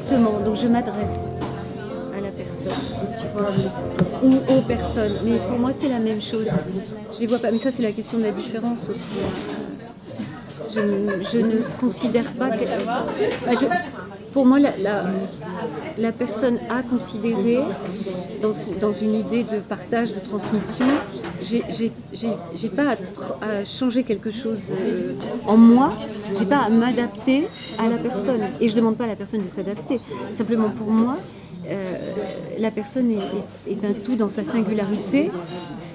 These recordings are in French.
Exactement, donc je m'adresse à la personne, tu vois, ou aux personnes. Mais pour moi, c'est la même chose. Je les vois pas. Mais ça, c'est la question de la différence aussi, hein. Je ne considère pas que... Pour moi, la personne a considéré, dans une idée de partage, de transmission, j'ai pas à changer quelque chose en moi, j'ai pas à m'adapter à la personne. Et je demande pas à la personne de s'adapter. Simplement pour moi, la personne est un tout dans sa singularité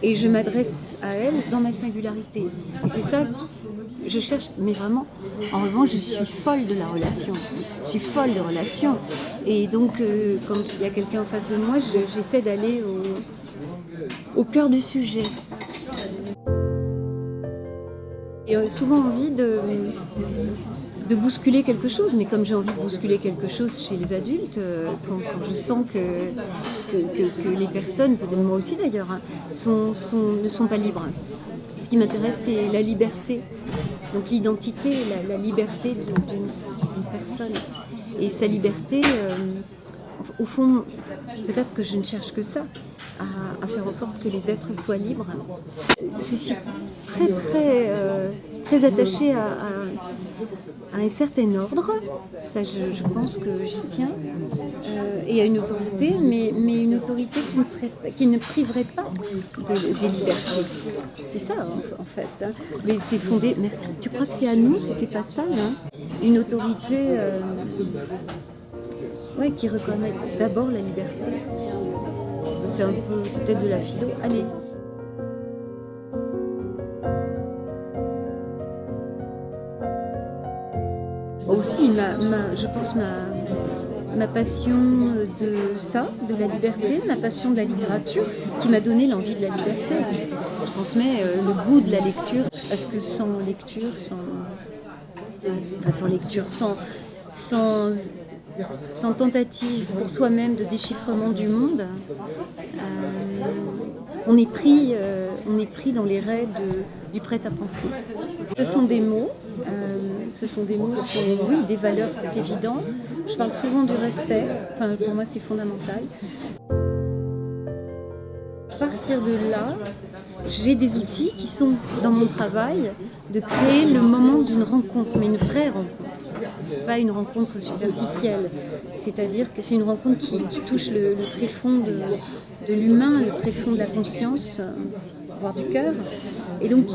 et je m'adresse à elle dans ma singularité. Et c'est ça que je cherche, mais vraiment, en revanche, je suis folle de la relation. Je suis folle de relation. Et donc, quand il y a quelqu'un en face de moi, j'essaie d'aller au cœur du sujet. J'ai souvent envie de bousculer quelque chose, mais comme j'ai envie de bousculer quelque chose chez les adultes, quand je sens que les personnes, peut-être moi aussi d'ailleurs, hein, ne sont pas libres. Ce qui m'intéresse, c'est la liberté. Donc l'identité, la liberté d'une personne. Et sa liberté, au fond, peut-être que je ne cherche que ça, à faire en sorte que les êtres soient libres. Je suis très attachée à un certain ordre, ça je pense que j'y tiens, et à une autorité, mais une autorité qui ne priverait pas des libertés. C'est ça en fait, hein. Mais c'est fondé, merci, tu crois que c'est à nous ce passage, hein, une autorité qui reconnaît d'abord la liberté. C'est peut-être de la philo. Allez. Aussi, je pense ma passion de ça, de la liberté, ma passion de la littérature, qui m'a donné l'envie de la liberté. Je transmets le goût de la lecture, parce que sans lecture, sans tentative pour soi-même de déchiffrement du monde, on est pris dans les raies du prêt-à-penser. Ce sont des mots, oui, des valeurs, c'est évident. Je parle souvent du respect, enfin, pour moi c'est fondamental. À partir de là, j'ai des outils qui sont dans mon travail de créer le moment d'une rencontre, mais une vraie rencontre. Pas une rencontre superficielle, c'est-à-dire que c'est une rencontre qui touche le tréfonds de l'humain, le tréfonds de la conscience, voire du cœur, et donc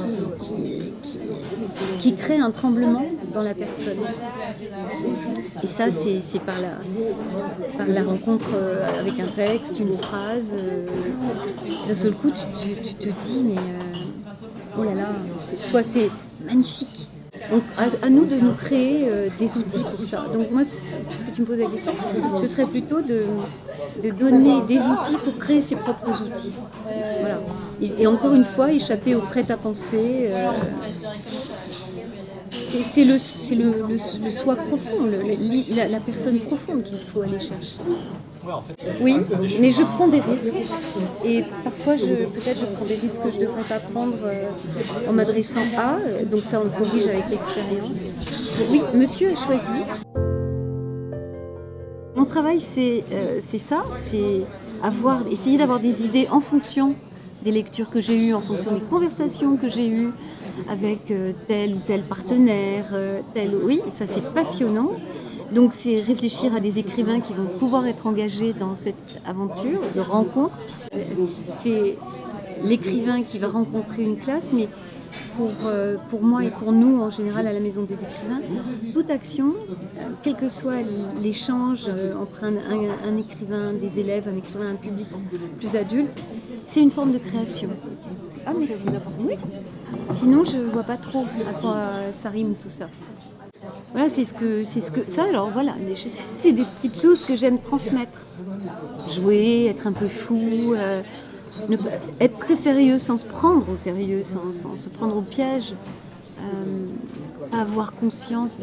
qui crée un tremblement dans la personne. Et ça, c'est par la rencontre avec un texte, une phrase. D'un seul coup, tu te dis, mais oh là là, soit c'est magnifique. Donc à nous de nous créer des outils pour ça. Donc moi, puisque tu me poses la question, ce serait plutôt de donner des outils pour créer ses propres outils. Voilà. Et encore une fois, échapper au prêt-à-penser. C'est le soi profond, la personne profonde qu'il faut aller chercher. Oui, mais je prends des risques. Et parfois, peut-être je prends des risques que je ne devrais pas prendre en m'adressant à. Donc ça, on le corrige avec l'expérience. Oui, monsieur a choisi. Mon travail, c'est ça, c'est essayer d'avoir des idées en fonction des lectures que j'ai eues, en fonction des conversations que j'ai eues avec tel ou tel partenaire, oui, ça c'est passionnant. Donc c'est réfléchir à des écrivains qui vont pouvoir être engagés dans cette aventure de rencontre. C'est l'écrivain qui va rencontrer une classe, mais pour moi et pour nous en général à la Maison des écrivains, toute action, quel que soit l'échange entre un écrivain, des élèves, un écrivain, un public plus adulte, c'est une forme de création. Ah merci. Oui. Sinon je vois pas trop à quoi ça rime tout ça. Voilà, c'est ce que ça. Alors voilà, c'est des petites choses que j'aime transmettre. Jouer, être un peu fou, être très sérieux sans se prendre au sérieux, sans se prendre au piège. Avoir conscience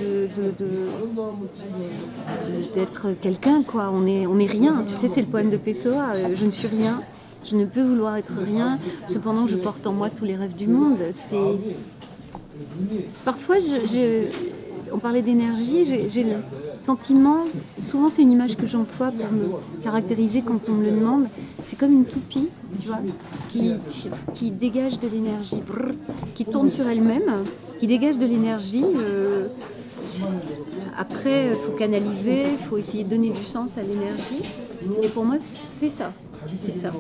d'être quelqu'un, quoi. On est rien. Tu sais, c'est le poème de Pessoa. Je ne suis rien. Je ne peux vouloir être rien. Cependant, je porte en moi tous les rêves du monde. Parfois, on parlait d'énergie, Sentiment, souvent c'est une image que j'emploie pour me caractériser quand on me le demande. C'est comme une toupie, tu vois, qui dégage de l'énergie, qui tourne sur elle-même, qui dégage de l'énergie. Après, il faut canaliser, il faut essayer de donner du sens à l'énergie. Et pour moi, c'est ça. C'est ça.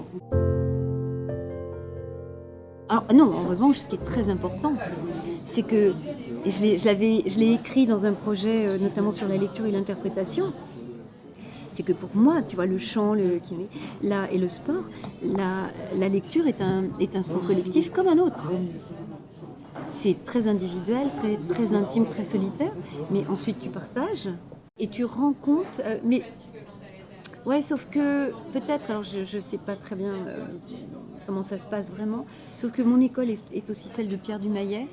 Alors non, en revanche, ce qui est très important, c'est que je l'ai écrit dans un projet, notamment sur la lecture et l'interprétation, c'est que pour moi, tu vois, le chant et le sport, la lecture est un sport collectif comme un autre. C'est très individuel, très intime, très solitaire, mais ensuite tu partages et tu rends compte. Mais ouais, sauf que peut-être, alors je ne sais pas très bien comment ça se passe vraiment, sauf que mon école est aussi celle de Pierre Dumayet,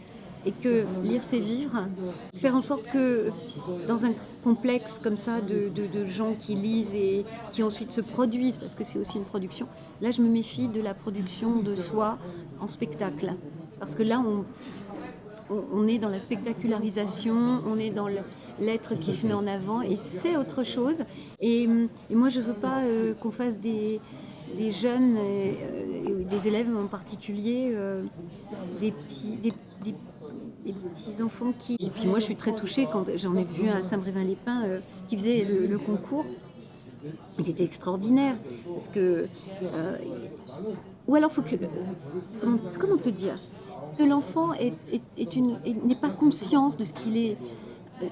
et que lire c'est vivre, faire en sorte que dans un complexe comme ça de gens qui lisent et qui ensuite se produisent, parce que c'est aussi une production, là je me méfie de la production de soi en spectacle, parce que là on est dans la spectacularisation, on est dans l'être qui se met en avant, et c'est autre chose. Et moi, je ne veux pas qu'on fasse des jeunes, et des élèves en particulier, des petits enfants qui... Et puis moi, je suis très touchée quand j'en ai vu un à Saint-Brévin-les-Pins qui faisait le concours. Il était extraordinaire, parce que... ou alors, faut que... Comment te dire ? Que l'enfant n'est pas conscient de ce qu'il est.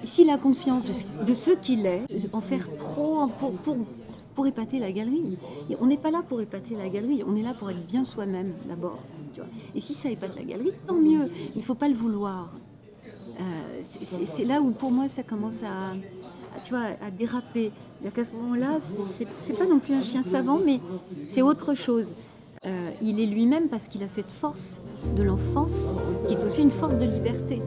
S'il a conscience de ce qu'il est, en faire trop pour épater la galerie. Et on n'est pas là pour épater la galerie, on est là pour être bien soi-même d'abord. Tu vois. Et si ça épate la galerie, tant mieux. Il ne faut pas le vouloir. C'est là où pour moi ça commence à déraper. À ce moment-là, c'est pas non plus un chien savant, mais c'est autre chose. Il est lui-même parce qu'il a cette force de l'enfance qui est aussi une force de liberté.